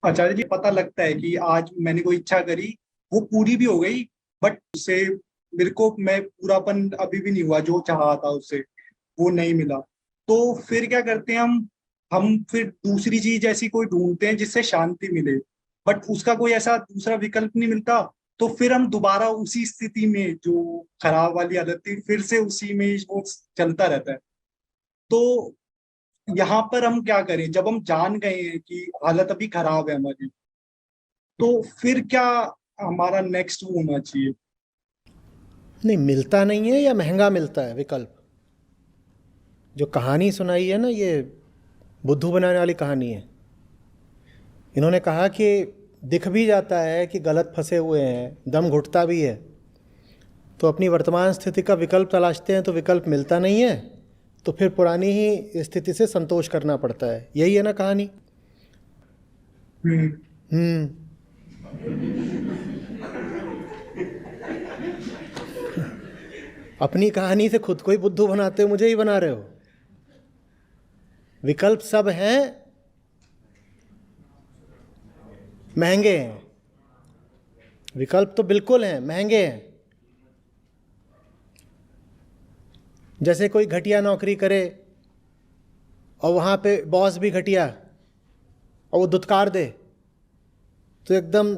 आचार्य जी पता लगता है कि आज मैंने कोई इच्छा करी, वो पूरी भी हो गई, बट उससे मेरे को मैं पूरापन अभी भी नहीं हुआ, जो चाहा था उससे वो नहीं मिला। तो फिर क्या करते हैं हम फिर दूसरी चीज ऐसी कोई ढूंढते हैं जिससे शांति मिले, बट उसका कोई ऐसा दूसरा विकल्प नहीं मिलता। तो फिर हम दोबारा उसी स्थिति में, जो खराब वाली हालत थी, फिर से उसी में वो चलता रहता है। तो यहाँ पर हम क्या करें जब हम जान गए हैं कि हालत अभी खराब है हमारी, तो फिर क्या हमारा नेक्स्ट वो होना चाहिए? नहीं, मिलता नहीं है या महंगा मिलता है विकल्प? जो कहानी सुनाई है ना, ये बुद्धू बनाने वाली कहानी है। इन्होंने कहा कि दिख भी जाता है कि गलत फंसे हुए हैं, दम घुटता भी है, तो अपनी वर्तमान स्थिति का विकल्प तलाशते हैं तो विकल्प मिलता नहीं है, तो फिर पुरानी ही स्थिति से संतोष करना पड़ता है। यही है ना कहानी। हम्म। हम्म। अपनी कहानी से खुद को ही बुद्धू बनाते हो, मुझे ही बना रहे हो। विकल्प सब हैं, महंगे हैं। विकल्प तो बिल्कुल हैं, महंगे हैं। जैसे कोई घटिया नौकरी करे और वहाँ पे बॉस भी घटिया, और वो दुत्कार दे, तो एकदम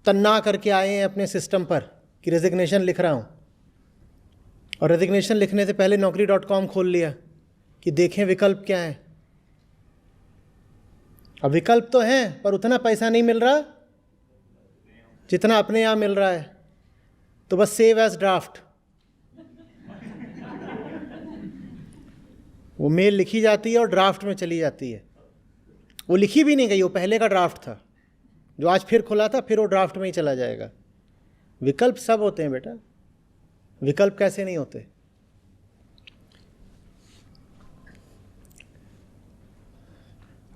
तन्ना करके आए हैं अपने सिस्टम पर कि रेजिग्नेशन लिख रहा हूँ, और रेजिग्नेशन लिखने से पहले naukri.com खोल लिया कि देखें विकल्प क्या है। अब विकल्प तो हैं पर उतना पैसा नहीं मिल रहा जितना अपने यहाँ मिल रहा है, तो बस सेव एज ड्राफ्ट। वो मेल लिखी जाती है और ड्राफ्ट में चली जाती है। वो लिखी भी नहीं गई, वो पहले का ड्राफ्ट था जो आज फिर खुला था, फिर वो ड्राफ्ट में ही चला जाएगा। विकल्प सब होते हैं बेटा, विकल्प कैसे नहीं होते?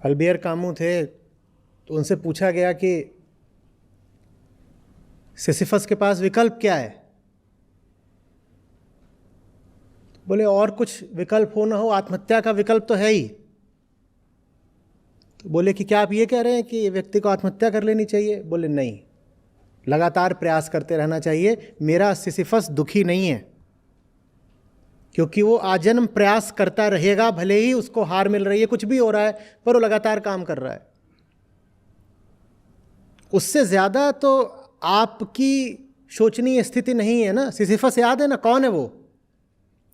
अल्बियर कामू थे, तो उनसे पूछा गया कि सिसिफस के पास विकल्प क्या है? बोले और कुछ विकल्प हो ना हो, आत्महत्या का विकल्प तो है ही। तो बोले कि क्या आप ये कह रहे हैं कि व्यक्ति को आत्महत्या कर लेनी चाहिए? बोले नहीं, लगातार प्रयास करते रहना चाहिए। मेरा सिसिफस दुखी नहीं है, क्योंकि वो आजन्म प्रयास करता रहेगा, भले ही उसको हार मिल रही है, कुछ भी हो रहा है, पर वो लगातार काम कर रहा है। उससे ज़्यादा तो आपकी शोचनीय स्थिति नहीं है ना। सिसिफस याद है ना, कौन है वो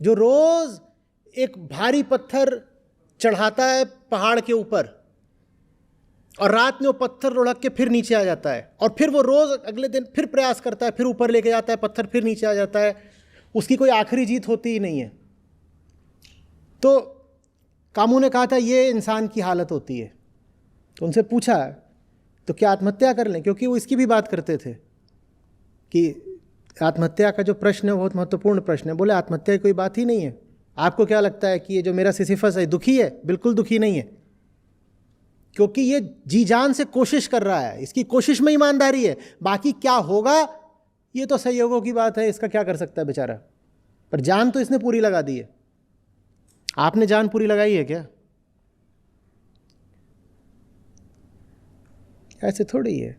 जो रोज़ एक भारी पत्थर चढ़ाता है पहाड़ के ऊपर, और रात में वो पत्थर लुढ़क के फिर नीचे आ जाता है, और फिर वो रोज़ अगले दिन फिर प्रयास करता है, फिर ऊपर लेके जाता है पत्थर, फिर नीचे आ जाता है। उसकी कोई आखिरी जीत होती ही नहीं है। तो कामू ने कहा था ये इंसान की हालत होती है। तो उनसे पूछा तो क्या आत्महत्या कर लें, क्योंकि वो इसकी भी बात करते थे कि आत्महत्या का जो प्रश्न है बहुत महत्वपूर्ण प्रश्न है। बोले आत्महत्या की कोई बात ही नहीं है। आपको क्या लगता है कि ये जो मेरा सिसिफस है दुखी है? बिल्कुल दुखी नहीं है, क्योंकि ये जी जान से कोशिश कर रहा है, इसकी कोशिश में ईमानदारी है। बाकी क्या होगा ये तो संयोगों की बात है, इसका क्या कर सकता है बेचारा। पर जान तो इसने पूरी लगा दी है। आपने जान पूरी लगाई है क्या? ऐसे थोड़ी है।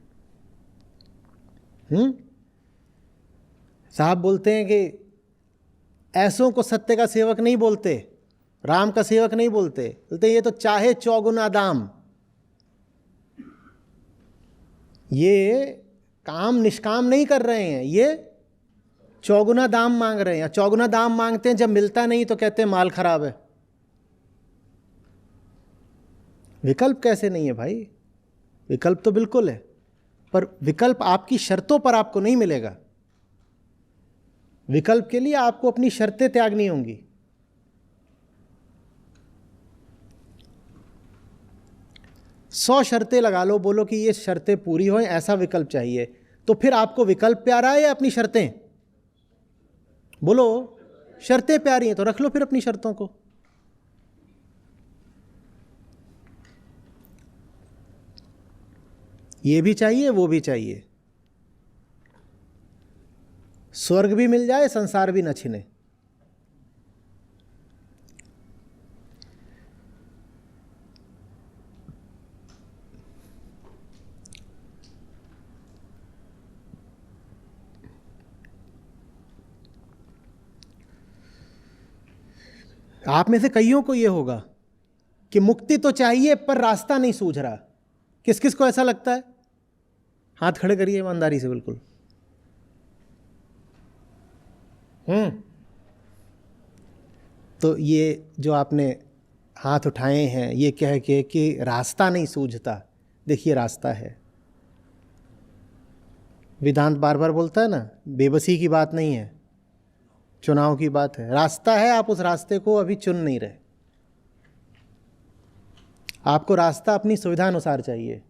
साहब बोलते हैं कि ऐसों को सत्य का सेवक नहीं बोलते, राम का सेवक नहीं बोलते। बोलते ये तो चाहे चौगुना दाम। ये काम निष्काम नहीं कर रहे हैं, ये चौगुना दाम मांग रहे हैं। चौगुना दाम मांगते हैं, जब मिलता नहीं तो कहते हैं माल खराब है। विकल्प कैसे नहीं है भाई? विकल्प तो बिल्कुल है, पर विकल्प आपकी शर्तों पर आपको नहीं मिलेगा। विकल्प के लिए आपको अपनी शर्तें त्यागनी होंगी। सौ शर्तें लगा लो, बोलो कि ये शर्तें पूरी हों ऐसा विकल्प चाहिए, तो फिर आपको विकल्प प्यारा है या अपनी शर्तें? बोलो, शर्तें प्यारी हैं तो रख लो फिर अपनी शर्तों को। ये भी चाहिए, वो भी चाहिए, स्वर्ग भी मिल जाए, संसार भी न छिने। आप में से कईयों को ये होगा कि मुक्ति तो चाहिए पर रास्ता नहीं सूझ रहा। किस किस को ऐसा लगता है? हाथ खड़े करिए ईमानदारी से, बिल्कुल। तो ये जो आपने हाथ उठाए हैं ये कह के कि रास्ता नहीं सूझता, देखिए रास्ता है। वेदांत बार बार बोलता है ना, बेबसी की बात नहीं है, चुनाव की बात है। रास्ता है, आप उस रास्ते को अभी चुन नहीं रहे। आपको रास्ता अपनी सुविधा अनुसार चाहिए।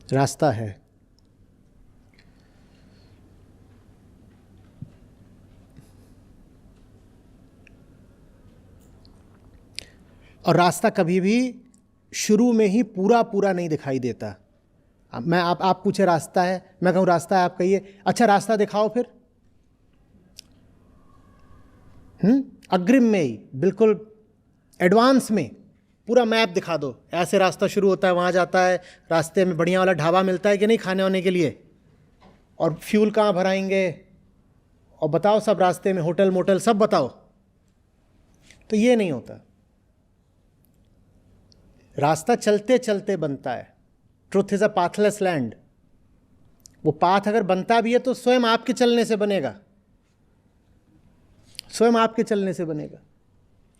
रास्ता है। और रास्ता कभी भी शुरू में ही पूरा पूरा नहीं दिखाई देता। मैं आप पूछे रास्ता है, मैं कहूँ रास्ता है, आप कहिए अच्छा रास्ता दिखाओ फिर। अग्रिम में ही, बिल्कुल एडवांस में पूरा मैप दिखा दो। ऐसे रास्ता शुरू होता है, वहाँ जाता है, रास्ते में बढ़िया वाला ढाबा मिलता है कि नहीं खाने वाने के लिए, और फ्यूल कहाँ भराएंगे, और बताओ सब रास्ते में, होटल मोटल सब बताओ। तो ये नहीं होता। रास्ता चलते चलते बनता है। Truth is a pathless land. वो पाथ अगर बनता भी है तो स्वयं आपके चलने से बनेगा, स्वयं आपके चलने से बनेगा।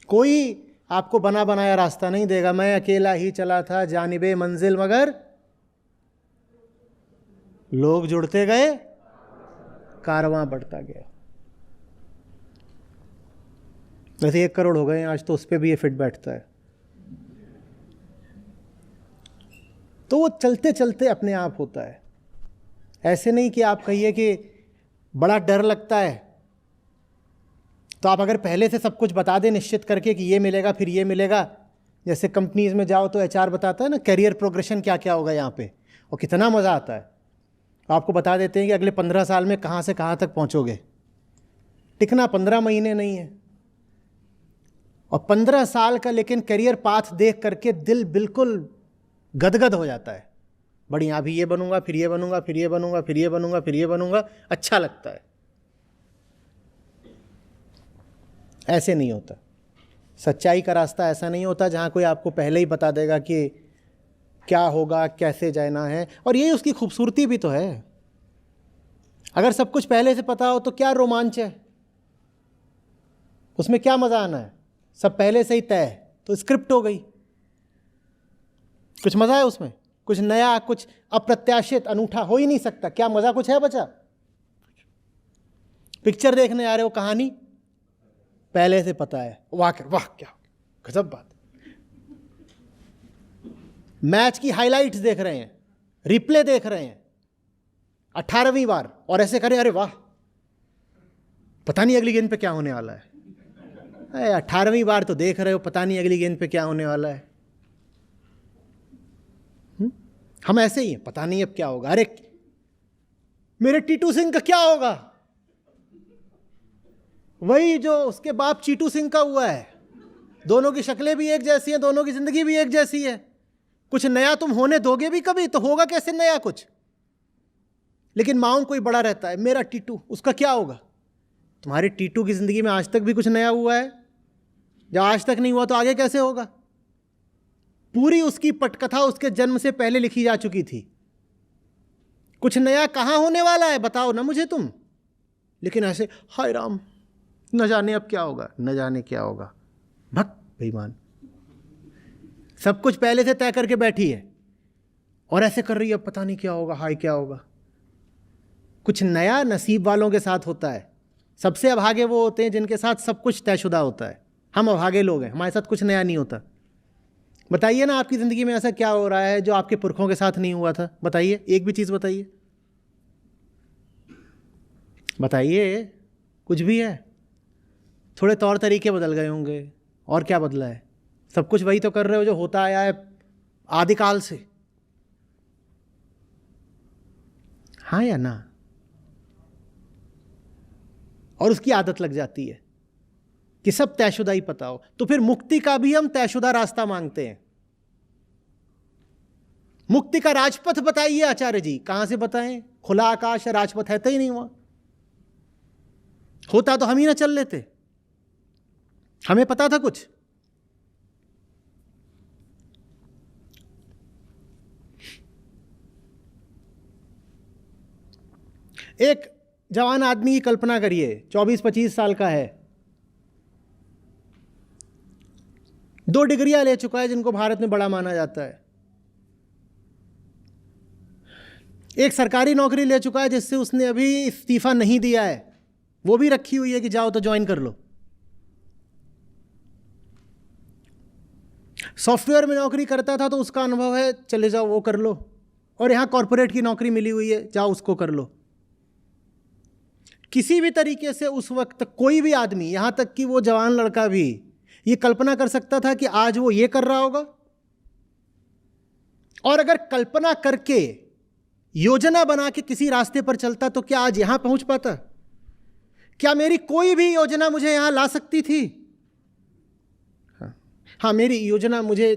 कोई आपको बना बनाया रास्ता नहीं देगा। मैं अकेला ही चला था जानिबे मंजिल, मगर लोग जुड़ते गए, कारवां बढ़ता गया। वैसे 1 करोड़ हो गए आज, तो उस पर भी ये फिट बैठता है। तो वो चलते चलते अपने आप होता है। ऐसे नहीं कि आप कहिए कि बड़ा डर लगता है, तो आप अगर पहले से सब कुछ बता दें निश्चित करके कि ये मिलेगा फिर ये मिलेगा। जैसे कंपनीज में जाओ तो एचआर बताता है ना कैरियर प्रोग्रेशन क्या क्या होगा यहाँ पे, और कितना मज़ा आता है। आपको बता देते हैं कि अगले 15 साल में कहाँ से कहाँ तक पहुँचोगे। टिकना 15 महीने नहीं है, और 15 साल का लेकिन करियर पाथ देख करके दिल बिल्कुल गदगद हो जाता है। बढ़िया, अभी ये बनूंगा, फिर ये बनूंगा, फिर ये बनूंगा, फिर ये बनूंगा, फिर ये बनूंगा, अच्छा लगता है। ऐसे नहीं होता। सच्चाई का रास्ता ऐसा नहीं होता जहाँ कोई आपको पहले ही बता देगा कि क्या होगा, कैसे जाना है। और यही उसकी खूबसूरती भी तो है। अगर सब कुछ पहले से पता हो तो क्या रोमांच है, उसमें क्या मज़ा आना है। सब पहले से ही तय है तो स्क्रिप्ट हो गई, कुछ मज़ा है उसमें, कुछ नया, कुछ अप्रत्याशित, अनूठा हो ही नहीं सकता। क्या मज़ा कुछ है बचा? पिक्चर देखने आ रहे हो, कहानी पहले से पता है, वाह क्या गजब बात। मैच की हाइलाइट्स देख रहे हैं, रिप्ले देख रहे हैं 18वीं बार, और ऐसे करें अरे वाह पता नहीं अगली गेंद पे क्या होने वाला है। 18वीं बार तो देख रहे हो, पता नहीं अगली गेंद पे क्या होने वाला है। हम ऐसे ही हैं, पता नहीं अब क्या होगा। अरे मेरे टीटू सिंह का क्या होगा, वही जो उसके बाप चीटू सिंह का हुआ है। दोनों की शक्लें भी एक जैसी हैं, दोनों की जिंदगी भी एक जैसी है। कुछ नया तुम होने दोगे भी कभी? तो होगा कैसे नया कुछ? लेकिन माउंट कोई बड़ा रहता है, मेरा टीटू, उसका क्या होगा? तुम्हारे टीटू की जिंदगी में आज तक भी कुछ नया हुआ है? जब आज तक नहीं हुआ तो आगे कैसे होगा? पूरी उसकी पटकथा उसके जन्म से पहले लिखी जा चुकी थी। कुछ नया कहाँ होने वाला है बताओ ना मुझे तुम। लेकिन ऐसे हाय राम, न जाने अब क्या होगा, न जाने क्या होगा। भक्त बेईमान, सब कुछ पहले से तय करके बैठी है और ऐसे कर रही है, पता नहीं क्या होगा, हाय क्या होगा। कुछ नया नसीब वालों के साथ होता है। सबसे अभागे वो होते हैं जिनके साथ सब कुछ तयशुदा होता है। हम अभागे लोग हैं, हमारे साथ कुछ नया नहीं होता। बताइए ना आपकी ज़िंदगी में ऐसा क्या हो रहा है जो आपके पुरखों के साथ नहीं हुआ था? बताइए, एक भी चीज़ बताइए, बताइए। कुछ भी है? थोड़े तौर तरीके बदल गए होंगे, और क्या बदला है? सब कुछ वही तो कर रहे हो जो होता आया है आदिकाल से। हाँ या ना? और उसकी आदत लग जाती है कि सब तयशुदा ही पता हो। तो फिर मुक्ति का भी हम तयशुदा रास्ता मांगते हैं। मुक्ति का राजपथ बताइए आचार्य जी, कहां से बताएं? खुला आकाश है, राजपथ है तो ही नहीं वहां। होता तो हम ही ना चल लेते, हमें पता था कुछ? एक जवान आदमी की कल्पना करिए, 24-25 साल का है, 2 डिग्रियां ले चुका है जिनको भारत में बड़ा माना जाता है, एक सरकारी नौकरी ले चुका है जिससे उसने अभी इस्तीफा नहीं दिया है, वो भी रखी हुई है कि जाओ तो ज्वाइन कर लो। सॉफ्टवेयर में नौकरी करता था तो उसका अनुभव है, चले जाओ वो कर लो, और यहां कॉरपोरेट की नौकरी मिली हुई है, जाओ उसको कर लो। किसी भी तरीके से उस वक्त कोई भी आदमी, यहां तक कि वो जवान लड़का भी, ये कल्पना कर सकता था कि आज वो ये कर रहा होगा। और अगर कल्पना करके योजना बना के किसी रास्ते पर चलता तो क्या आज यहां पहुंच पाता? क्या मेरी कोई भी योजना मुझे यहां ला सकती थी? हाँ, मेरी योजना मुझे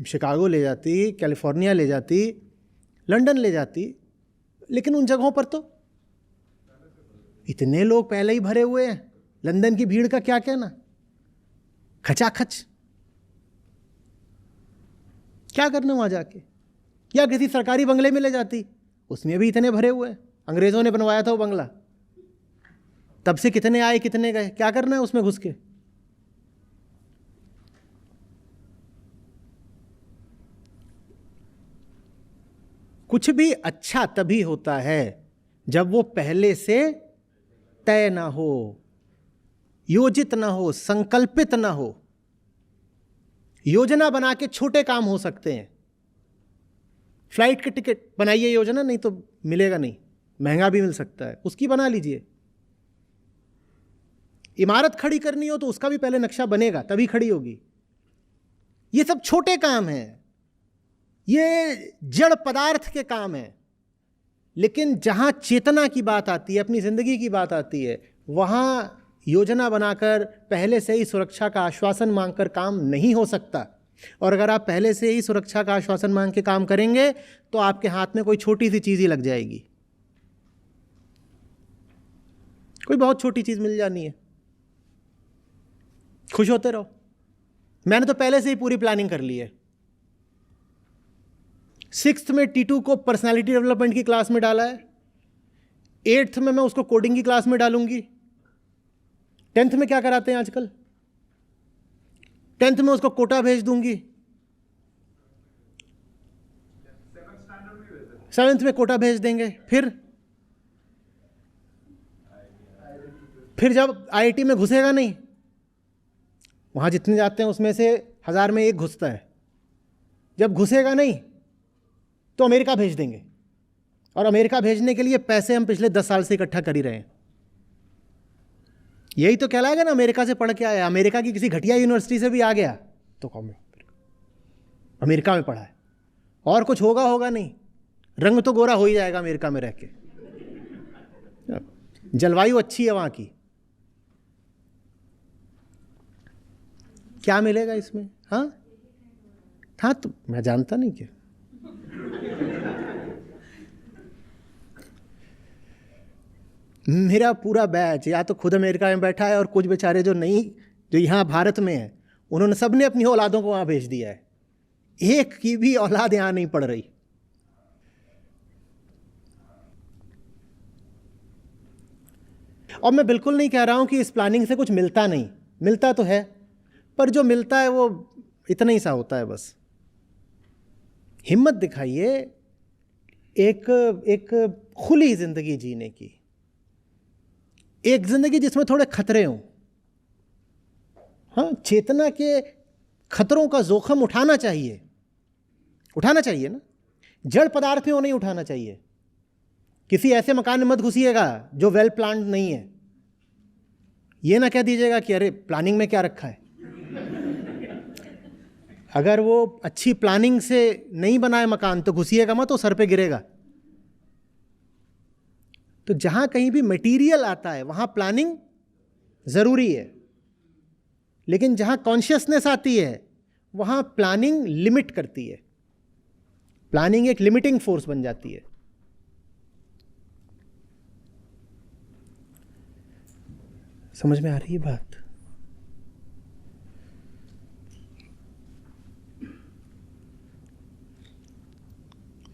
शिकागो ले जाती, कैलिफोर्निया ले जाती, लंदन ले जाती, लेकिन उन जगहों पर तो इतने लोग पहले ही भरे हुए हैं, लंदन की भीड़ का क्या कहना, खचाखच। क्या करना वहां जाके? या किसी सरकारी बंगले में ले जाती, उसमें भी इतने भरे हुए हैं, अंग्रेजों ने बनवाया था वो बंगला, तब से कितने आए कितने गए, क्या करना है उसमें घुस के? कुछ भी अच्छा तभी होता है जब वो पहले से तय ना हो, योजित ना हो, संकल्पित ना हो। योजना बना के छोटे काम हो सकते हैं। फ्लाइट के टिकट बनाइए योजना, नहीं तो मिलेगा नहीं, महंगा भी मिल सकता है, उसकी बना लीजिए। इमारत खड़ी करनी हो तो उसका भी पहले नक्शा बनेगा, तभी खड़ी होगी। ये सब छोटे काम हैं, ये जड़ पदार्थ के काम हैं। लेकिन जहां चेतना की बात आती है, अपनी जिंदगी की बात आती है, वहां योजना बनाकर पहले से ही सुरक्षा का आश्वासन मांगकर काम नहीं हो सकता। और अगर आप पहले से ही सुरक्षा का आश्वासन मांग के काम करेंगे तो आपके हाथ में कोई छोटी सी चीज ही लग जाएगी, कोई बहुत छोटी चीज मिल जानी है, खुश होते रहो। मैंने तो पहले से ही पूरी प्लानिंग कर ली है। 6th में T2 को पर्सनालिटी डेवलपमेंट की क्लास में डाला है, 8th में मैं उसको कोडिंग की क्लास में डालूंगी। 10th में क्या कराते हैं आजकल, 10th में उसको कोटा भेज दूंगी, 7th में कोटा भेज देंगे। फिर जब IIT में घुसेगा नहीं, वहां जितने जाते हैं उसमें से 1000 में एक घुसता है, जब घुसेगा नहीं तो अमेरिका भेज देंगे। और अमेरिका भेजने के लिए पैसे हम पिछले 10 साल से इकट्ठा कर ही रहे हैं। यही तो कहलाएगा ना अमेरिका से पढ़ के आया। अमेरिका की किसी घटिया यूनिवर्सिटी से भी आ गया तो कौन अमेरिका में पढ़ा है, और कुछ होगा नहीं, रंग तो गोरा हो ही जाएगा अमेरिका में रह के, जलवायु अच्छी है वहां की, क्या मिलेगा इसमें? हाँ तो मैं जानता नहीं क्या। मेरा पूरा बैच या तो खुद अमेरिका में बैठा है, और कुछ बेचारे जो यहाँ भारत में है, उन्होंने सबने अपनी औलादों को वहाँ भेज दिया है। एक की भी औलाद यहाँ नहीं पढ़ रही। और मैं बिल्कुल नहीं कह रहा हूँ कि इस प्लानिंग से कुछ मिलता नहीं, मिलता तो है, पर जो मिलता है वो इतना ही सा होता है बस। हिम्मत दिखाइए एक खुली जिंदगी जीने की, एक जिंदगी जिसमें थोड़े खतरे हों। हाँ, चेतना के खतरों का जोखिम उठाना चाहिए ना। जड़ पदार्थ में वो नहीं उठाना चाहिए। किसी ऐसे मकान में मत घुसिएगा जो वेल प्लान्ड नहीं है। ये ना कह दीजिएगा कि अरे प्लानिंग में क्या रखा है। अगर वो अच्छी प्लानिंग से नहीं बनाए मकान तो घुसिएगा मत, तो सर पे गिरेगा। तो जहां कहीं भी मटेरियल आता है वहां प्लानिंग जरूरी है, लेकिन जहां कॉन्शियसनेस आती है वहां प्लानिंग लिमिट करती है। प्लानिंग एक लिमिटिंग फोर्स बन जाती है। समझ में आ रही है बात?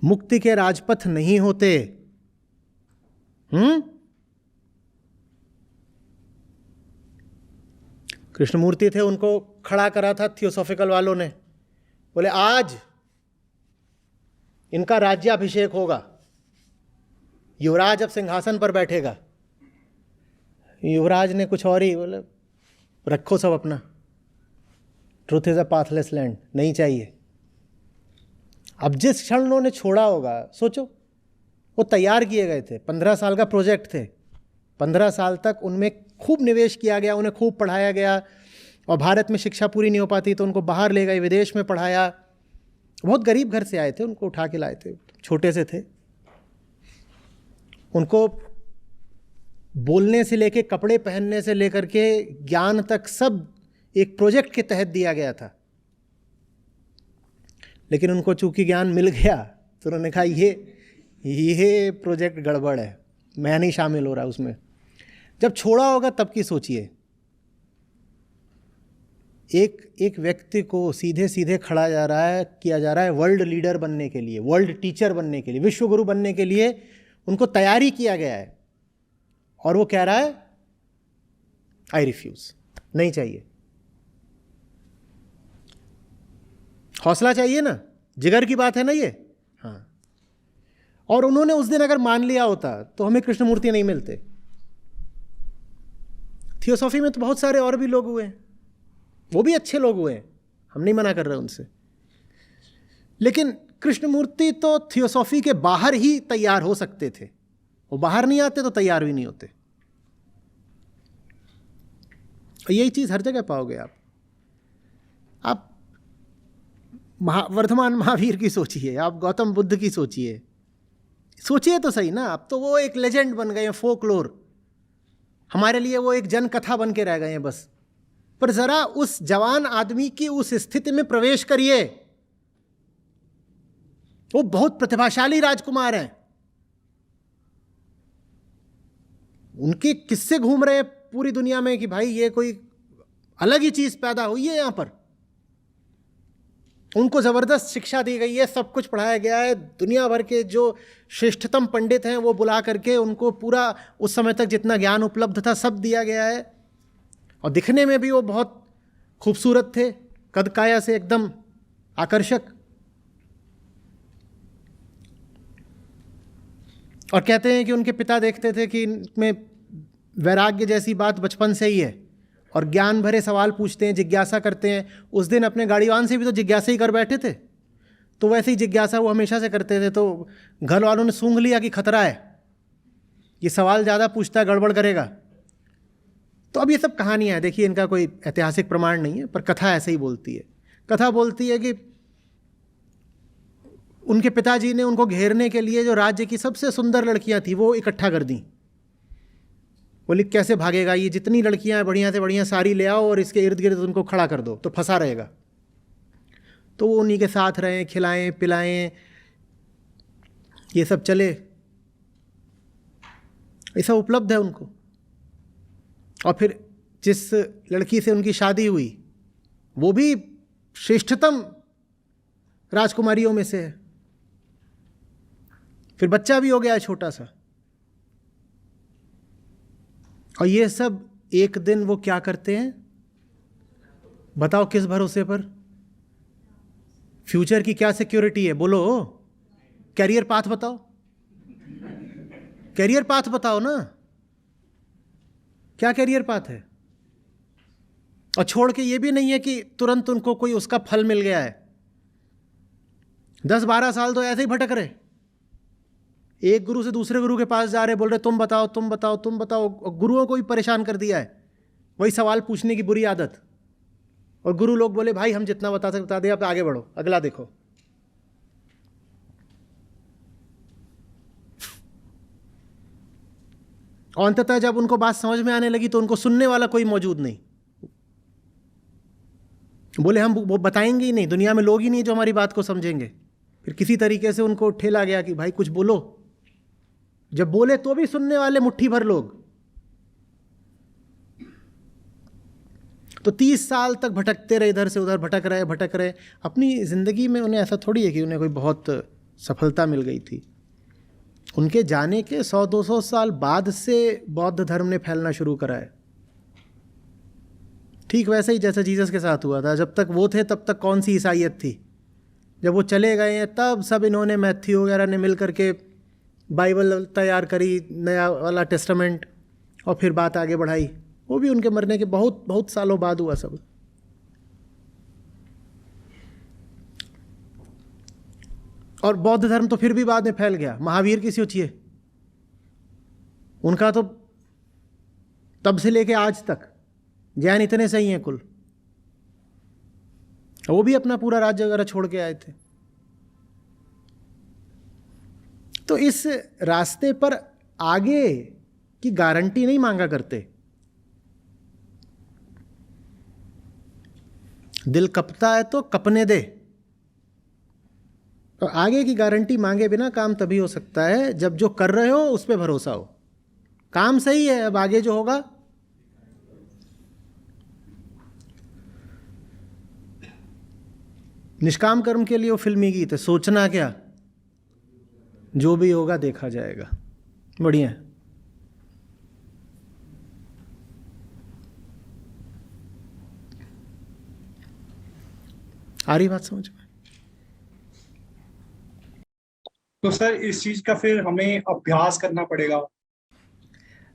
मुक्ति के राजपथ नहीं होते। कृष्णमूर्ति थे, उनको खड़ा करा था थियोसॉफिकल वालों ने, बोले आज इनका राज्याभिषेक होगा, युवराज अब सिंहासन पर बैठेगा। युवराज ने कुछ और ही बोले, रखो सब अपना, truth is a pathless land, नहीं चाहिए। अब जिस क्षण उन्होंने छोड़ा होगा, सोचो वो तैयार किए गए थे, 15 साल का प्रोजेक्ट थे, 15 साल तक उनमें खूब निवेश किया गया, उन्हें खूब पढ़ाया गया, और भारत में शिक्षा पूरी नहीं हो पाती तो उनको बाहर ले गए, विदेश में पढ़ाया। बहुत गरीब घर से आए थे, उनको उठा के लाए थे, छोटे से थे। उनको बोलने से लेके कपड़े पहनने से लेकर के ज्ञान तक सब एक प्रोजेक्ट के तहत दिया गया था। लेकिन उनको चूंकि ज्ञान मिल गया तो उन्होंने कहा ये प्रोजेक्ट गड़बड़ है, मैं नहीं शामिल हो रहा उसमें। जब छोड़ा होगा तब की सोचिए। एक व्यक्ति को सीधे सीधे किया जा रहा है वर्ल्ड लीडर बनने के लिए, वर्ल्ड टीचर बनने के लिए, विश्व गुरु बनने के लिए उनको तैयारी किया गया है, और वो कह रहा है आई रिफ्यूज, नहीं चाहिए। हौसला चाहिए ना, जिगर की बात है ना ये। हाँ, और उन्होंने उस दिन अगर मान लिया होता तो हमें कृष्णमूर्ति नहीं मिलते। थियोसॉफी में तो बहुत सारे और भी लोग हुए हैं, वो भी अच्छे लोग हुए हैं, हम नहीं मना कर रहे उनसे, लेकिन कृष्णमूर्ति तो थियोसॉफी के बाहर ही तैयार हो सकते थे। वो बाहर नहीं आते तो तैयार भी नहीं होते। और यही चीज़ हर जगह पाओगे आप वर्धमान महावीर की सोचिए, आप गौतम बुद्ध की सोचिए तो सही ना। अब तो वो एक लेजेंड बन गए हैं, फोकलोर, हमारे लिए वो एक जन कथा बन के रह गए हैं बस। पर जरा उस जवान आदमी की उस स्थिति में प्रवेश करिए, वो बहुत प्रतिभाशाली राजकुमार हैं, उनके किस्से घूम रहे हैं पूरी दुनिया में कि भाई ये कोई अलग ही चीज पैदा हुई है यहाँ पर। उनको जबरदस्त शिक्षा दी गई है, सब कुछ पढ़ाया गया है, दुनिया भर के जो श्रेष्ठतम पंडित हैं वो बुला करके उनको पूरा उस समय तक जितना ज्ञान उपलब्ध था सब दिया गया है। और दिखने में भी वो बहुत खूबसूरत थे, कद काया से एकदम आकर्षक। और कहते हैं कि उनके पिता देखते थे कि इनमें वैराग्य जैसी बात बचपन से ही है, और ज्ञान भरे सवाल पूछते हैं, जिज्ञासा करते हैं। उस दिन अपने गाड़ीवान से भी तो जिज्ञासा ही कर बैठे थे, तो वैसे ही जिज्ञासा वो हमेशा से करते थे। तो घर वालों ने सूंघ लिया कि खतरा है, ये सवाल ज़्यादा पूछता है, गड़बड़ करेगा। तो अब ये सब कहानियाँ हैं, देखिए इनका कोई ऐतिहासिक प्रमाण नहीं है, पर कथा ऐसे ही बोलती है। कथा बोलती है कि उनके पिताजी ने उनको घेरने के लिए जो राज्य की सबसे सुंदर लड़कियां थी वो इकट्ठा कर दी। बोली कैसे भागेगा ये, जितनी लड़कियां बढ़िया से बढ़िया सारी ले आओ और इसके इर्द गिर्द उनको खड़ा कर दो तो फंसा रहेगा। तो वो उन्हीं के साथ रहें, खिलाएं पिलाएं, ये सब चले, ये सब उपलब्ध है उनको। और फिर जिस लड़की से उनकी शादी हुई वो भी श्रेष्ठतम राजकुमारियों में से है, फिर बच्चा भी हो गया है छोटा सा। और ये सब एक दिन वो क्या करते हैं बताओ, किस भरोसे पर? फ्यूचर की क्या सिक्योरिटी है बोलो? कैरियर पाथ बताओ, कैरियर पाथ बताओ ना, क्या कैरियर पाथ है? और छोड़ के ये भी नहीं है कि तुरंत उनको कोई उसका फल मिल गया है। 10-12 साल तो ऐसे ही भटक रहे, एक गुरु से दूसरे गुरु के पास जा रहे, बोल रहे तुम बताओ तुम बताओ तुम बताओ। और गुरुओं को भी परेशान कर दिया है, वही सवाल पूछने की बुरी आदत। और गुरु लोग बोले भाई हम जितना बता सकते बता दे, आप आगे बढ़ो, अगला देखो। और अंततः जब उनको बात समझ में आने लगी तो उनको सुनने वाला कोई मौजूद नहीं। बोले हम वो बताएंगे ही नहीं, दुनिया में लोग ही नहीं जो हमारी बात को समझेंगे। फिर किसी तरीके से उनको ठेला गया कि भाई कुछ बोलो। जब बोले तो भी सुनने वाले मुट्ठी भर लोग। तो 30 साल तक भटकते रहे, इधर से उधर भटक रहे। अपनी ज़िंदगी में उन्हें ऐसा थोड़ी है कि उन्हें कोई बहुत सफलता मिल गई थी। उनके जाने के 100-200 साल बाद से बौद्ध धर्म ने फैलना शुरू करा है। ठीक वैसे ही जैसा जीसस के साथ हुआ था। जब तक वो थे तब तक कौन सी ईसाइयत थी। जब वो चले गए हैं तब सब इन्होंने, मैथ्यू वगैरह ने मिल करके बाइबल तैयार करी, नया वाला टेस्टामेंट, और फिर बात आगे बढ़ाई। वो भी उनके मरने के बहुत बहुत सालों बाद हुआ सब। और बौद्ध धर्म तो फिर भी बाद में फैल गया। महावीर की सोचिए, उनका तो तब से लेके आज तक जैन इतने सही हैं कुल। वो भी अपना पूरा राज्य वगैरह छोड़ के आए थे। तो इस रास्ते पर आगे की गारंटी नहीं मांगा करते। दिल कपता है तो कपने दे। तो आगे की गारंटी मांगे बिना काम तभी हो सकता है जब जो कर रहे हो उस पर भरोसा हो। काम सही है, अब आगे जो होगा। निष्काम कर्म के लिए वो फिल्मी गीत है, सोचना क्या, जो भी होगा देखा जाएगा। बढ़िया। आ रही बात समझ में? तो सर इस चीज का फिर हमें अभ्यास करना पड़ेगा।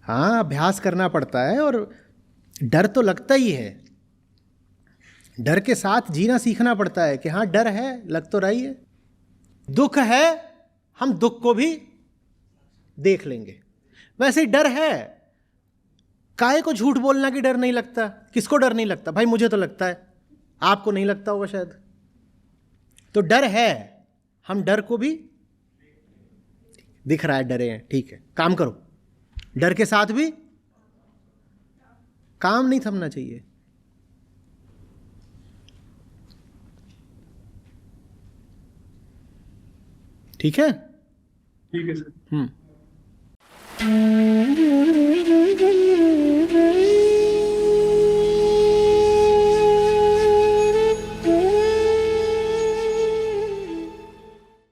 हाँ, अभ्यास करना पड़ता है। और डर तो लगता ही है। डर के साथ जीना सीखना पड़ता है कि हाँ डर है, लग तो रही है। दुख है, हम दुख को भी देख लेंगे। वैसे ही डर है। काहे को झूठ बोलना कि डर नहीं लगता? किसको डर नहीं लगता? भाई मुझे तो लगता है, आपको नहीं लगता होगा शायद। तो डर है, हम डर को भी दिख रहा है, डरे हैं, ठीक है, काम करो। डर के साथ भी काम नहीं थमना चाहिए। ठीक है? ठीक है सर।